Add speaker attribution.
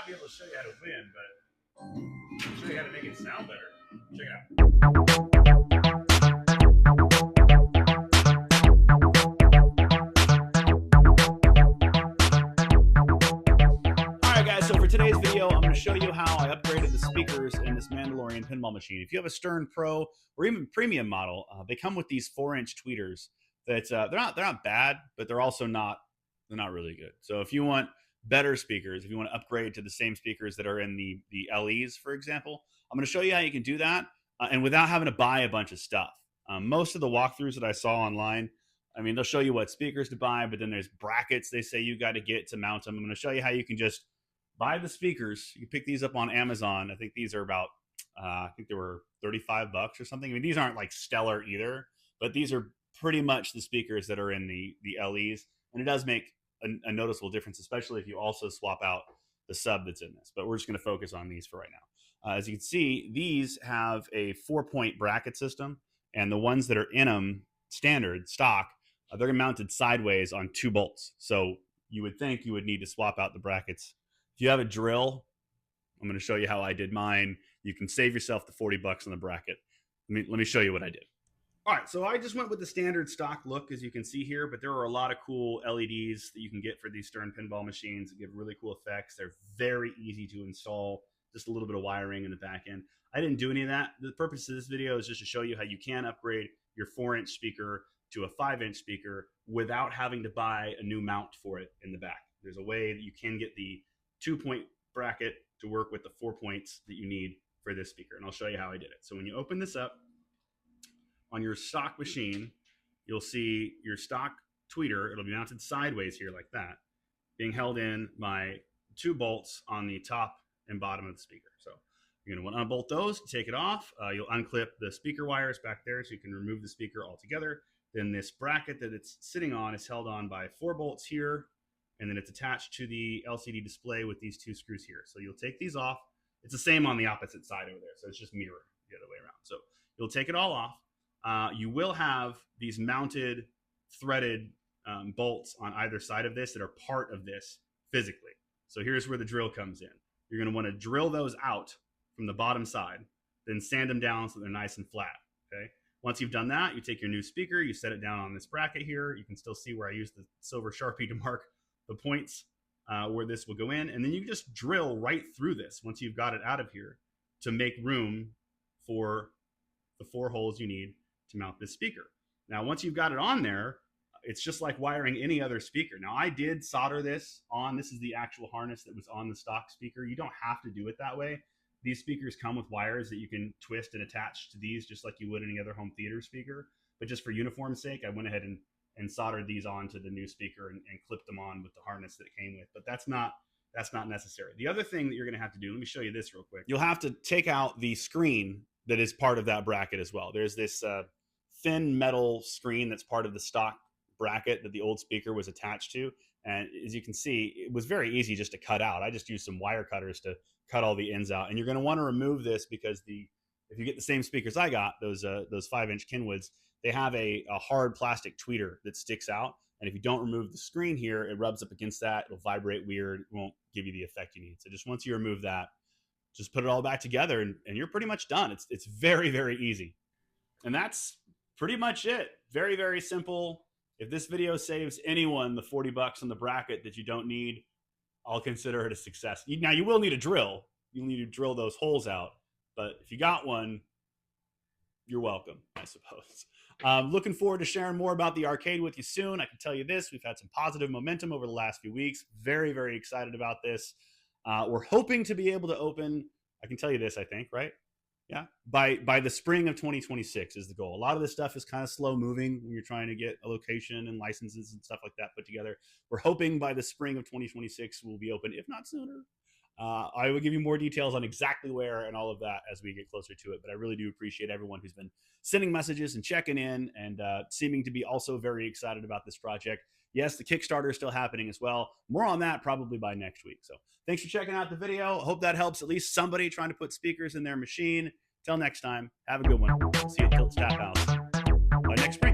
Speaker 1: be able to show you how to win, but I'll show you how to make it sound better. Check it out. Alright guys, so for today's video, I'm going to show you how I upgraded the speakers in this Mandalorian pinball machine. If you have a Stern Pro or even premium model, they come with these 4-inch tweeters that they're not bad, but they're also not really good. So if you want better speakers, if you want to upgrade to the same speakers that are in the LEs, for example, I'm going to show you how you can do that and without having to buy a bunch of stuff. Most of the walkthroughs that I saw online, I mean, they'll show you what speakers to buy, but then there's brackets they say you got to get to mount them. I'm going to show you how you can just buy the speakers. You can pick these up on Amazon. I think these are about, I think they were $35 or something. I mean, these aren't like stellar either, but these are pretty much the speakers that are in the LEs. And it does make a noticeable difference, especially if you also swap out the sub that's in this. But we're just going to focus on these for right now. As you can see, these have a 4-point bracket system, and the ones that are in them, standard, stock, they're mounted sideways on 2 bolts. So you would think you would need to swap out the brackets. If you have a drill, I'm going to show you how I did mine. You can save yourself the $40 on the bracket. Let me show you what I did. All right, so I just went with the standard stock look, as you can see here, but there are a lot of cool LEDs that you can get for these Stern pinball machines that give really cool effects. They're very easy to install, just a little bit of wiring in the back end. I didn't do any of that. The purpose of this video is just to show you how you can upgrade your 4-inch speaker to a 5-inch speaker without having to buy a new mount for it in the back. There's a way that you can get the 2-point bracket to work with the 4 points that you need for this speaker, and I'll show you how I did it. So when you open this up, on your stock machine, you'll see your stock tweeter. It'll be mounted sideways here like that, being held in by 2 bolts on the top and bottom of the speaker. So you're going to want to unbolt those, take it off. You'll unclip the speaker wires back there so you can remove the speaker altogether. Then this bracket that it's sitting on is held on by 4 bolts here, and then it's attached to the LCD display with these 2 screws here. So you'll take these off. It's the same on the opposite side over there, so it's just mirror the other way around. So you'll take it all off. You will have these mounted threaded bolts on either side of this that are part of this physically. So here's where the drill comes in. You're going to want to drill those out from the bottom side, then sand them down so they're nice and flat. Okay. Once you've done that, you take your new speaker, you set it down on this bracket here. You can still see where I used the silver Sharpie to mark the points where this will go in. And then you just drill right through this once you've got it out of here to make room for the 4 holes you need to mount this speaker. Now, once you've got it on there, it's just like wiring any other speaker. Now, I did solder this on. This is the actual harness that was on the stock speaker. You don't have to do it that way. These speakers come with wires that you can twist and attach to these just like you would any other home theater speaker. But just for uniform's sake, I went ahead and soldered these onto the new speaker and clipped them on with the harness that it came with. But that's not necessary. The other thing that you're going to have to do, let me show you this real quick. You'll have to take out the screen that is part of that bracket as well. There's this thin metal screen that's part of the stock bracket that the old speaker was attached to. And as you can see, it was very easy just to cut out. I just used some wire cutters to cut all the ends out. And you're going to want to remove this because if you get the same speakers I got, those 5-inch Kenwoods, they have a hard plastic tweeter that sticks out. And if you don't remove the screen here, it rubs up against that. It'll vibrate weird. It won't give you the effect you need. So just once you remove that, just put it all back together and you're pretty much done. It's very, very easy. And that's pretty much it. Very, very simple. If this video saves anyone the $40 on the bracket that you don't need, I'll consider it a success. Now, you will need a drill. You'll need to drill those holes out. But if you got one, you're welcome, I suppose. Looking forward to sharing more about the arcade with you soon. I can tell you this. We've had some positive momentum over the last few weeks. Very, very excited about this. We're hoping to be able to open, I can tell you this, I think, right? Yeah, by the spring of 2026 is the goal. A lot of this stuff is kind of slow moving when you're trying to get a location and licenses and stuff like that put together. We're hoping by the spring of 2026 we'll be open, if not sooner. I will give you more details on exactly where and all of that as we get closer to it. But I really do appreciate everyone who's been sending messages and checking in and seeming to be also very excited about this project. Yes, the Kickstarter is still happening as well. More on that probably by next week. So thanks for checking out the video. I hope that helps at least somebody trying to put speakers in their machine. Till next time, have a good one. See you at Tilt's Tap House by next spring.